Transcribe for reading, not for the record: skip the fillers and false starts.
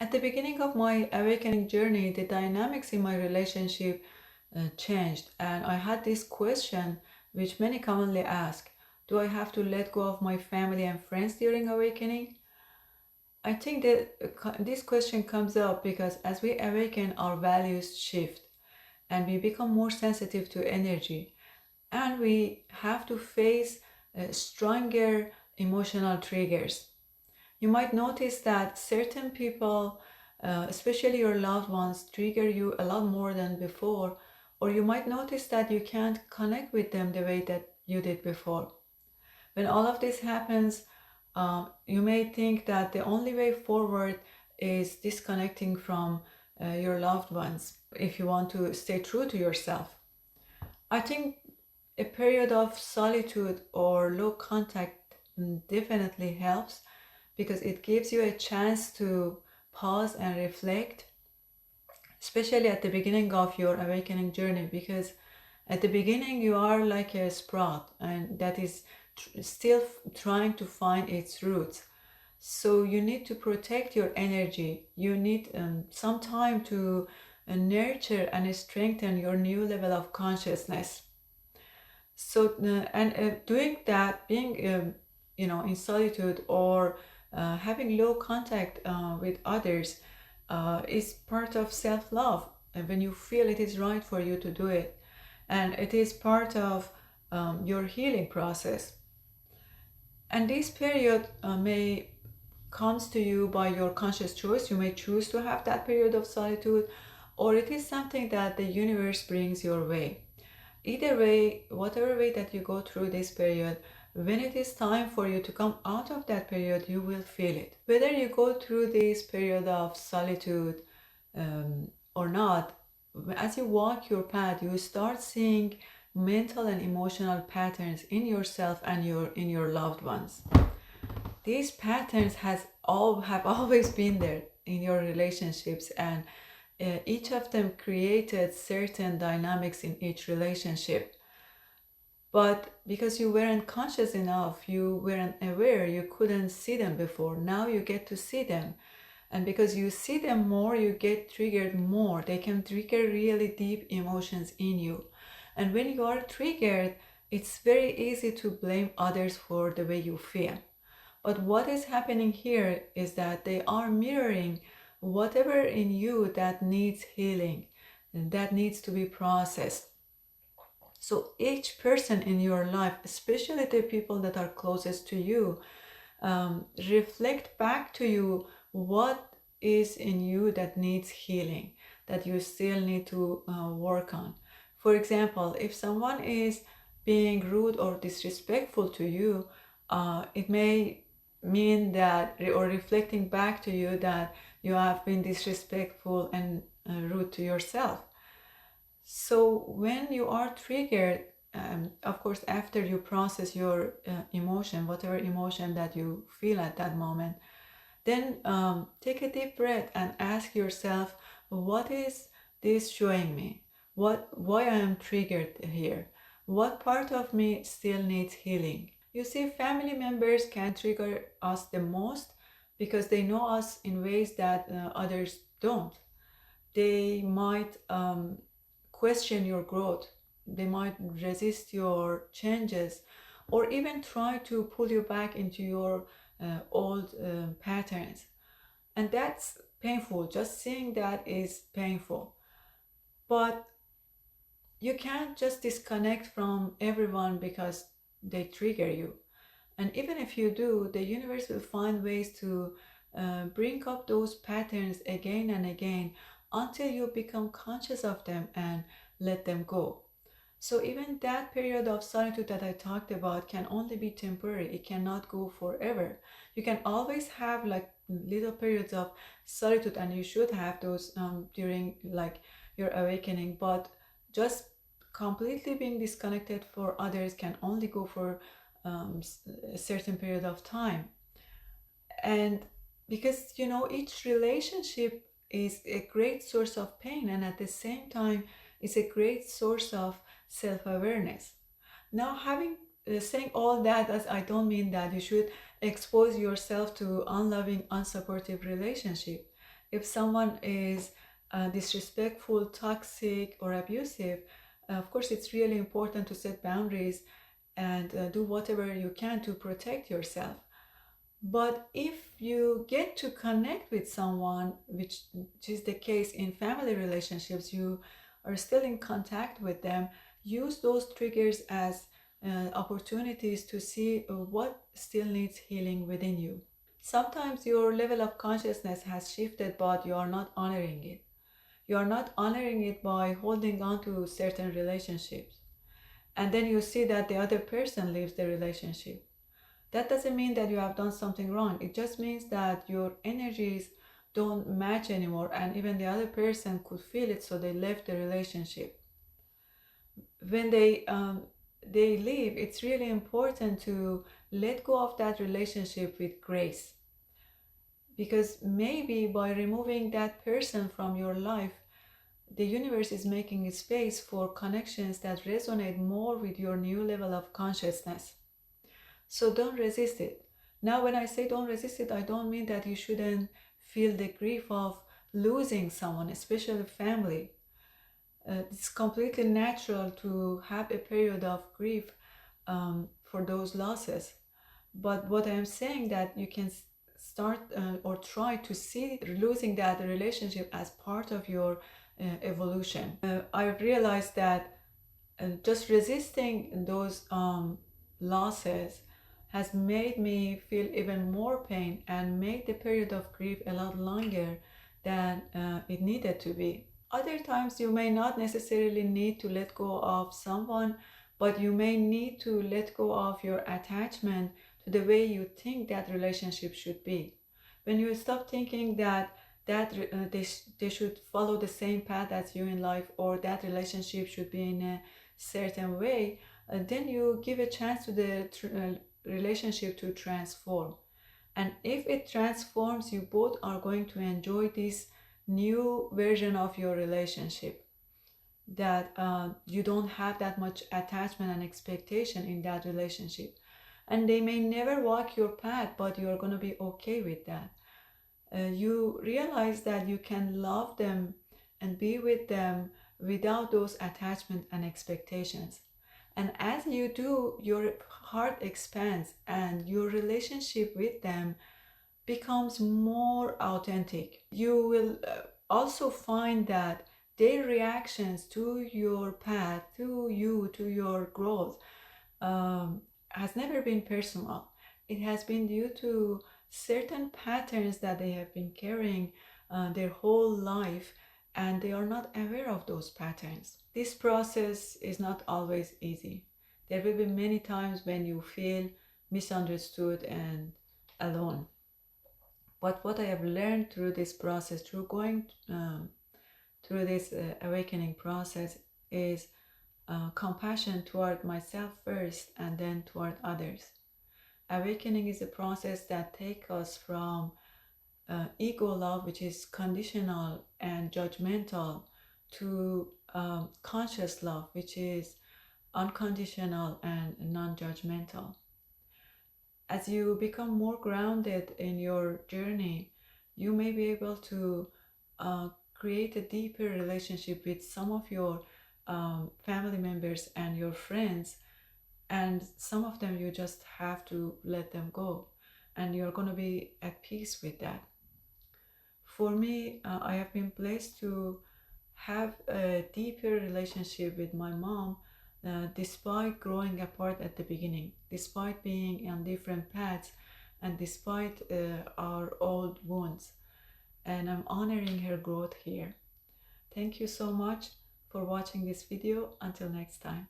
At the beginning of my awakening journey, the dynamics in my relationship changed, and I had this question which many commonly ask: do I have to let go of my family and friends during awakening? I think that this question comes up because as we awaken, our values shift and we become more sensitive to energy, and we have to face stronger emotional triggers. You might notice that certain people, especially your loved ones, trigger you a lot more than before, or you might notice that you can't connect with them the way that you did before. When all of this happens, you may think that the only way forward is disconnecting from your loved ones if you want to stay true to yourself. I think a period of solitude or low contact definitely helps because it gives you a chance to pause and reflect, especially at the beginning of your awakening journey. Because at the beginning, you are like a sprout and that is still trying to find its roots. So you need to protect your energy. You need some time to nurture and strengthen your new level of consciousness. So doing that, being in solitude or having low contact with others is part of self-love. And when you feel it is right for you to do it, and it is part of your healing process. And this period may comes to you by your conscious choice. You may choose to have that period of solitude, or it is something that the universe brings your way. Either way, whatever way that you go through this period, when it is time for you to come out of that period, you will feel it. Whether you go through this period of solitude or not, as you walk your path, you start seeing mental and emotional patterns in yourself and in your loved ones. These patterns have always been there in your relationships, and each of them created certain dynamics in each relationship. But because you weren't conscious enough, you weren't aware, you couldn't see them before. Now you get to see them. And because you see them more, you get triggered more. They can trigger really deep emotions in you. And when you are triggered, it's very easy to blame others for the way you feel. But what is happening here is that they are mirroring whatever in you that needs healing and that needs to be processed. So each person in your life, especially the people that are closest to you, reflect back to you what is in you that needs healing, that you still need to work on. For example, if someone is being rude or disrespectful to you, it may mean that, or reflecting back to you, that you have been disrespectful and rude to yourself. So when you are triggered, of course, after you process your emotion, whatever emotion that you feel at that moment, then take a deep breath and ask yourself, what is this showing me? Why I am triggered here? What part of me still needs healing? You see, family members can trigger us the most because they know us in ways that others don't. They might question your growth, they might resist your changes, or even try to pull you back into your old patterns. And that's painful. Just seeing that is painful. But you can't just disconnect from everyone because they trigger you. And even if you do, the universe will find ways to bring up those patterns again and again until you become conscious of them and let them go. So even that period of solitude that I talked about can only be temporary. It cannot go forever. You can always have like little periods of solitude, and you should have those during like your awakening. But just completely being disconnected for others can only go for a certain period of time. And because each relationship is a great source of pain, and at the same time is a great source of self-awareness. Now, having saying all that, as I don't mean that you should expose yourself to unloving, unsupportive relationship. If someone is disrespectful, toxic, or abusive, of course, it's really important to set boundaries and do whatever you can to protect yourself. But if you get to connect with someone, which is the case in family relationships, you are still in contact with them, use those triggers as opportunities to see what still needs healing within you. Sometimes your level of consciousness has shifted, but you are not honoring it. You are not honoring it by holding on to certain relationships. And then you see that the other person leaves the relationship. That doesn't mean that you have done something wrong. It just means that your energies don't match anymore, and even the other person could feel it, so they left the relationship. When they leave, it's really important to let go of that relationship with grace, because maybe by removing that person from your life, the universe is making a space for connections that resonate more with your new level of consciousness. So don't resist it. Now, when I say don't resist it, I don't mean that you shouldn't feel the grief of losing someone, especially family. It's completely natural to have a period of grief for those losses. But what I'm saying that you can start or try to see losing that relationship as part of your evolution. I realized that just resisting those losses has made me feel even more pain and made the period of grief a lot longer than it needed to be. Other times you may not necessarily need to let go of someone, but you may need to let go of your attachment to the way you think that relationship should be. When you stop thinking that they should follow the same path as you in life, or that relationship should be in a certain way, then you give a chance to the relationship to transform. And if it transforms, you both are going to enjoy this new version of your relationship, that you don't have that much attachment and expectation in that relationship. And they may never walk your path, but you're going to be okay with that. You realize that you can love them and be with them without those attachment and expectations. And as you do, your heart expands and your relationship with them becomes more authentic. You will also find that their reactions to your path, to you, to your growth, has never been personal. It has been due to certain patterns that they have been carrying their whole life, and they are not aware of those patterns. This process is not always easy. There will be many times when you feel misunderstood and alone. But what I have learned through this process, through going through this awakening process, is compassion toward myself first and then toward others. Awakening is a process that takes us from ego love, which is conditional and judgmental, to conscious love, which is unconditional and non-judgmental. As you become more grounded in your journey, you may be able to create a deeper relationship with some of your family members and your friends, and some of them you just have to let them go, and you're going to be at peace with that. For me, I have been blessed to have a deeper relationship with my mom, despite growing apart at the beginning, despite being on different paths, and despite our old wounds. And I'm honoring her growth here. Thank you so much for watching this video. Until next time.